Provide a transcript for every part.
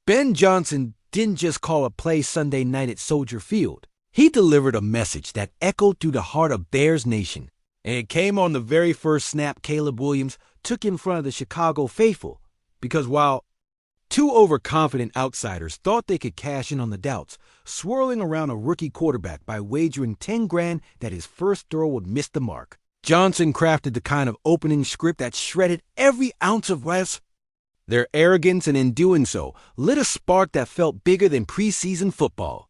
Ben Johnson didn't just call a play Sunday night at Soldier Field. He delivered a message that echoed through the heart of Bears Nation. And it came on the very first snap Caleb Williams took in front of the Chicago faithful. Because while two overconfident outsiders thought they could cash in on the doubts, swirling around a rookie quarterback by wagering $10,000 that his first throw would miss the mark, Johnson crafted the kind of opening script that shredded every ounce of Wes. Their arrogance, and in doing so, lit a spark that felt bigger than preseason football.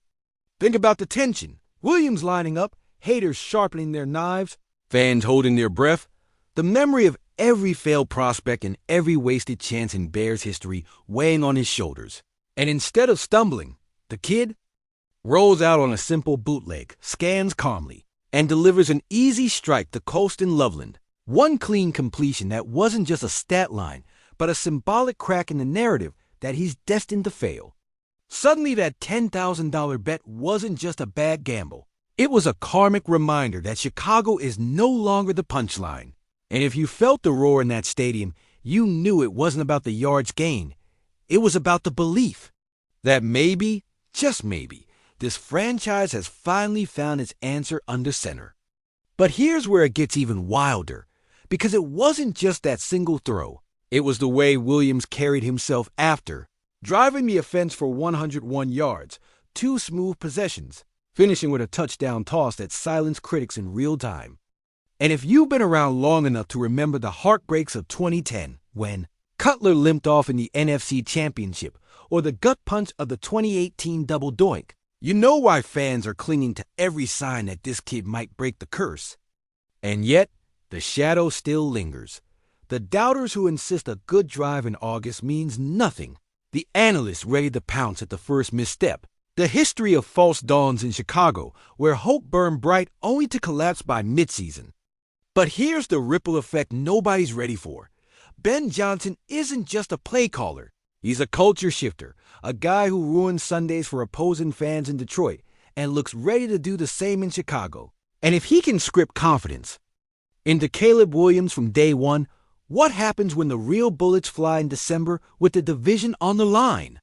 Think about the tension. Williams lining up, haters sharpening their knives, fans holding their breath. The memory of every failed prospect and every wasted chance in Bears history weighing on his shoulders. And instead of stumbling, the kid rolls out on a simple bootleg, scans calmly, and delivers an easy strike to Colston Loveland. One clean completion that wasn't just a stat line, but a symbolic crack in the narrative that he's destined to fail. Suddenly that $10,000 bet wasn't just a bad gamble. It was a karmic reminder that Chicago is no longer the punchline. And if you felt the roar in that stadium, you knew it wasn't about the yards gained. It was about the belief that maybe, just maybe, this franchise has finally found its answer under center. But here's where it gets even wilder, because it wasn't just that single throw. It was the way Williams carried himself after, driving the offense for 101 yards, 2 smooth possessions, finishing with a touchdown toss that silenced critics in real time. And if you've been around long enough to remember the heartbreaks of 2010, when Cutler limped off in the NFC Championship, or the gut punch of the 2018 double doink, you know why fans are clinging to every sign that this kid might break the curse. And yet, the shadow still lingers. The doubters who insist a good drive in August means nothing. The analysts ready to pounce at the first misstep. The history of false dawns in Chicago, where hope burned bright only to collapse by midseason. But here's the ripple effect nobody's ready for. Ben Johnson isn't just a play caller. He's a culture shifter, a guy who ruins Sundays for opposing fans in Detroit and looks ready to do the same in Chicago. And if he can script confidence into Caleb Williams from day one, what happens when the real bullets fly in December with the division on the line?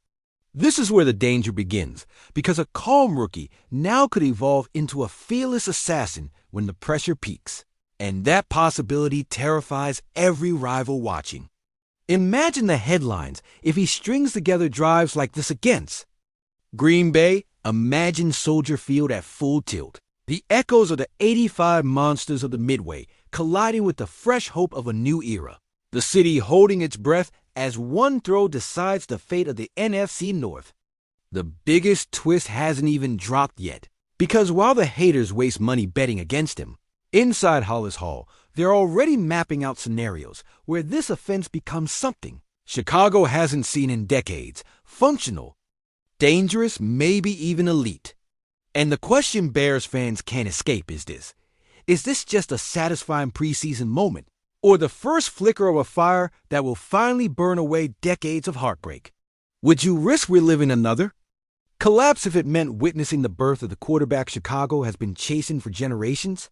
This is where the danger begins, because a calm rookie now could evolve into a fearless assassin when the pressure peaks. And that possibility terrifies every rival watching. Imagine the headlines if he strings together drives like this against Green Bay. Imagine Soldier Field at full tilt. The echoes of the 85 monsters of the Midway colliding with the fresh hope of a new era. The city holding its breath as one throw decides the fate of the NFC North. The biggest twist hasn't even dropped yet, because while the haters waste money betting against him, inside Hollis Hall, they're already mapping out scenarios where this offense becomes something Chicago hasn't seen in decades: functional, dangerous, maybe even elite. And the question Bears fans can't escape is this: is this just a satisfying preseason moment, or the first flicker of a fire that will finally burn away decades of heartbreak? Would you risk reliving another collapse if it meant witnessing the birth of the quarterback Chicago has been chasing for generations?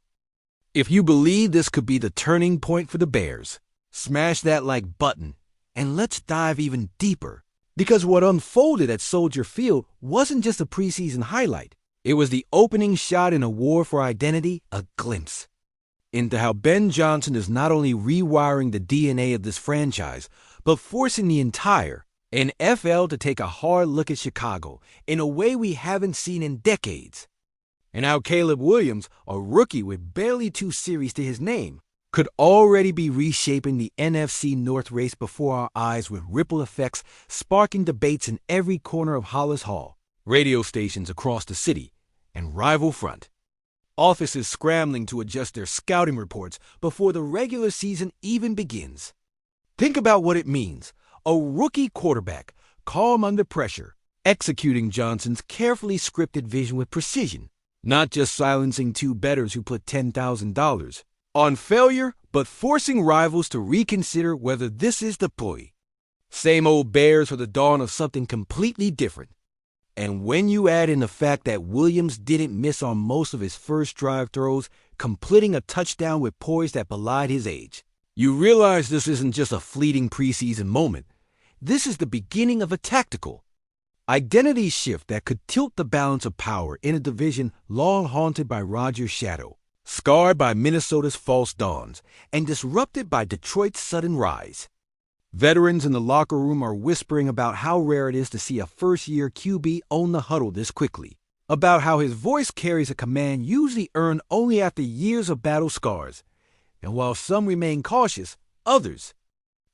If you believe this could be the turning point for the Bears, smash that like button, and let's dive even deeper. Because what unfolded at Soldier Field wasn't just a preseason highlight. It was the opening shot in a war for identity, a glimpse into how Ben Johnson is not only rewiring the DNA of this franchise, but forcing the entire NFL to take a hard look at Chicago in a way we haven't seen in decades. And how Caleb Williams, a rookie with barely 2 series to his name, could already be reshaping the NFC North race before our eyes, with ripple effects sparking debates in every corner of Hollis Hall, radio stations across the city, and rival front. Offices scrambling to adjust their scouting reports before the regular season even begins. Think about what it means. A rookie quarterback, calm under pressure, executing Johnson's carefully scripted vision with precision. Not just silencing 2 bettors who put $10,000 on failure, but forcing rivals to reconsider whether this is the play. Same old Bears or the dawn of something completely different. And when you add in the fact that Williams didn't miss on most of his first drive throws, completing a touchdown with poise that belied his age, you realize this isn't just a fleeting preseason moment. This is the beginning of a tactical Identity shift that could tilt the balance of power in a division long haunted by Rodgers' shadow, scarred by Minnesota's false dawns, and disrupted by Detroit's sudden rise. Veterans in the locker room are whispering about how rare it is to see a first-year QB own the huddle this quickly, about how his voice carries a command usually earned only after years of battle scars. And while some remain cautious, others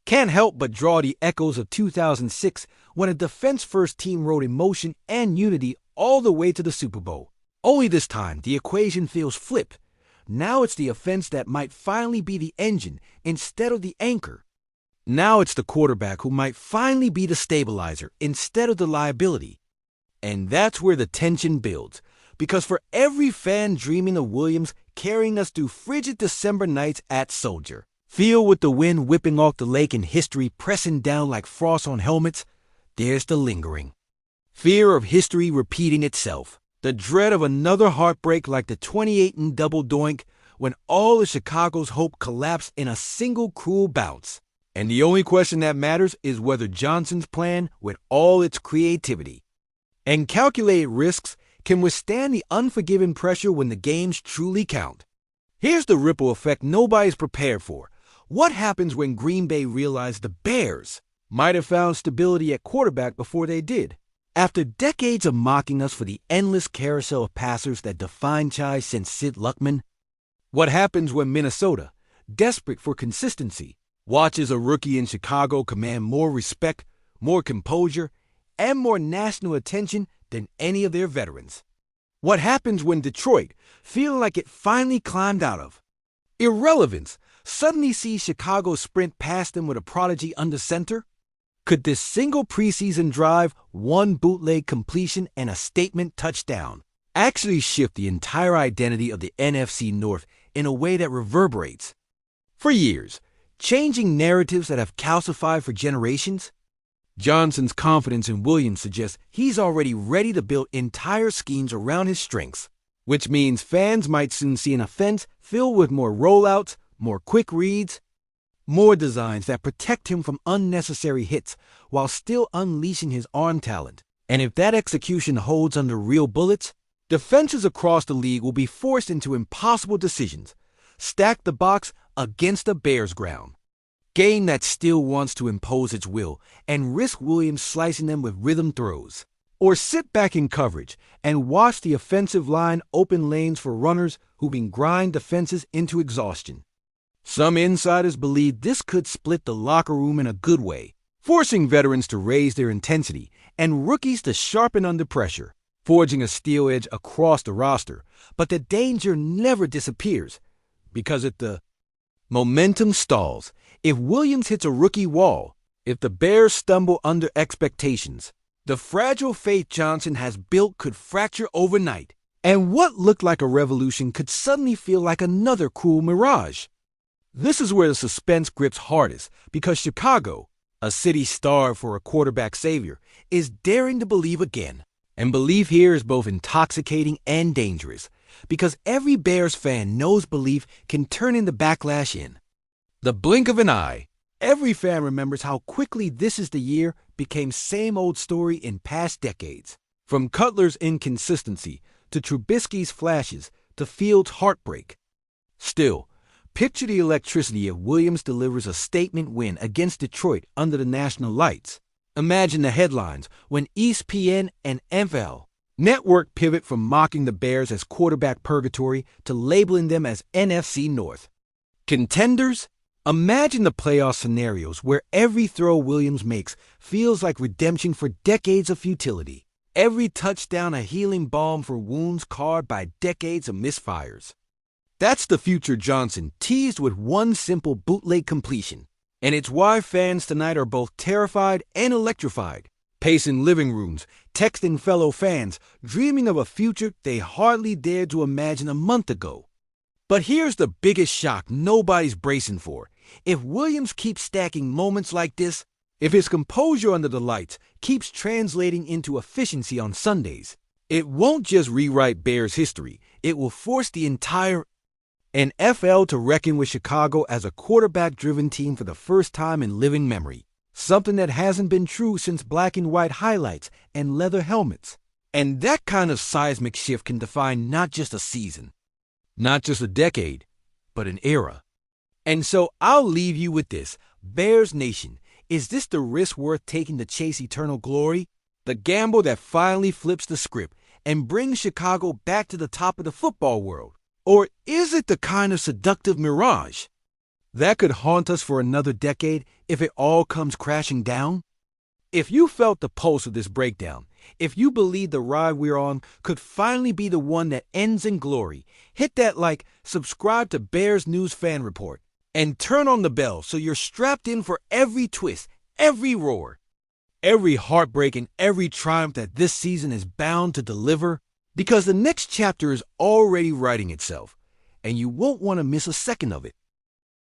can't help but draw the echoes of 2006 when a defense-first team rode emotion and unity all the way to the Super Bowl. Only this time, the equation feels flipped. Now it's the offense that might finally be the engine instead of the anchor. Now it's the quarterback who might finally be the stabilizer instead of the liability. And that's where the tension builds, because for every fan dreaming of Williams carrying us through frigid December nights at Soldier, filled with the wind whipping off the lake and history pressing down like frost on helmets, there's the lingering fear of history repeating itself, the dread of another heartbreak like the 28 and double doink when all of Chicago's hope collapsed in a single cruel bounce. And the only question that matters is whether Johnson's plan, with all its creativity and calculated risks, can withstand the unforgiving pressure when the games truly count. Here's the ripple effect nobody's prepared for. What happens when Green Bay realized the Bears might have found stability at quarterback before they did? After decades of mocking us for the endless carousel of passers that defined Chai since Sid Luckman, what happens when Minnesota, desperate for consistency, watches a rookie in Chicago command more respect, more composure, and more national attention than any of their veterans? What happens when Detroit, feeling like it finally climbed out of irrelevance, suddenly sees Chicago sprint past them with a prodigy under center? Could this single preseason drive, one bootleg completion, and a statement touchdown actually shift the entire identity of the NFC North in a way that reverberates for years, changing narratives that have calcified for generations? Johnson's confidence in Williams suggests he's already ready to build entire schemes around his strengths, which means fans might soon see an offense filled with more rollouts, more quick reads, more designs that protect him from unnecessary hits while still unleashing his arm talent. And if that execution holds under real bullets, defenses across the league will be forced into impossible decisions. Stack the box against the Bears' ground, game that still wants to impose its will, and risk Williams slicing them with rhythm throws. Or sit back in coverage and watch the offensive line open lanes for runners who can grind defenses into exhaustion. Some insiders believe this could split the locker room in a good way, forcing veterans to raise their intensity and rookies to sharpen under pressure, forging a steel edge across the roster. But the danger never disappears, because if the momentum stalls, if Williams hits a rookie wall, if the Bears stumble under expectations, the fragile faith Johnson has built could fracture overnight, and what looked like a revolution could suddenly feel like another cruel mirage. This is where the suspense grips hardest, because Chicago, a city starved for a quarterback savior, is daring to believe again. And belief here is both intoxicating and dangerous, because every Bears fan knows belief can turn into backlash in the blink of an eye. Every fan remembers how quickly "this is the year" became same old story in past decades. From Cutler's inconsistency, to Trubisky's flashes, to Fields' heartbreak. Still, picture the electricity if Williams delivers a statement win against Detroit under the national lights. Imagine the headlines when ESPN and NFL Network pivot from mocking the Bears as quarterback purgatory to labeling them as NFC North contenders. Imagine the playoff scenarios where every throw Williams makes feels like redemption for decades of futility. Every touchdown a healing balm for wounds carved by decades of misfires. That's the future Johnson teased with one simple bootleg completion. And it's why fans tonight are both terrified and electrified, pacing living rooms, texting fellow fans, dreaming of a future they hardly dared to imagine a month ago. But here's the biggest shock nobody's bracing for. If Williams keeps stacking moments like this, if his composure under the lights keeps translating into efficiency on Sundays, it won't just rewrite Bears history, it will force the entire NFL to reckon with Chicago as a quarterback-driven team for the first time in living memory. something that hasn't been true since black and white highlights and leather helmets. And that kind of seismic shift can define not just a season, not just a decade, but an era. And so I'll leave you with this. Bears Nation, is this the risk worth taking to chase eternal glory? The gamble that finally flips the script and brings Chicago back to the top of the football world? Or is it the kind of seductive mirage that could haunt us for another decade if it all comes crashing down? If you felt the pulse of this breakdown, if you believe the ride we're on could finally be the one that ends in glory, hit that like, subscribe to Bears News Fan Report, and turn on the bell so you're strapped in for every twist, every roar, every heartbreak, and every triumph that this season is bound to deliver, because the next chapter is already writing itself, and you won't want to miss a second of it.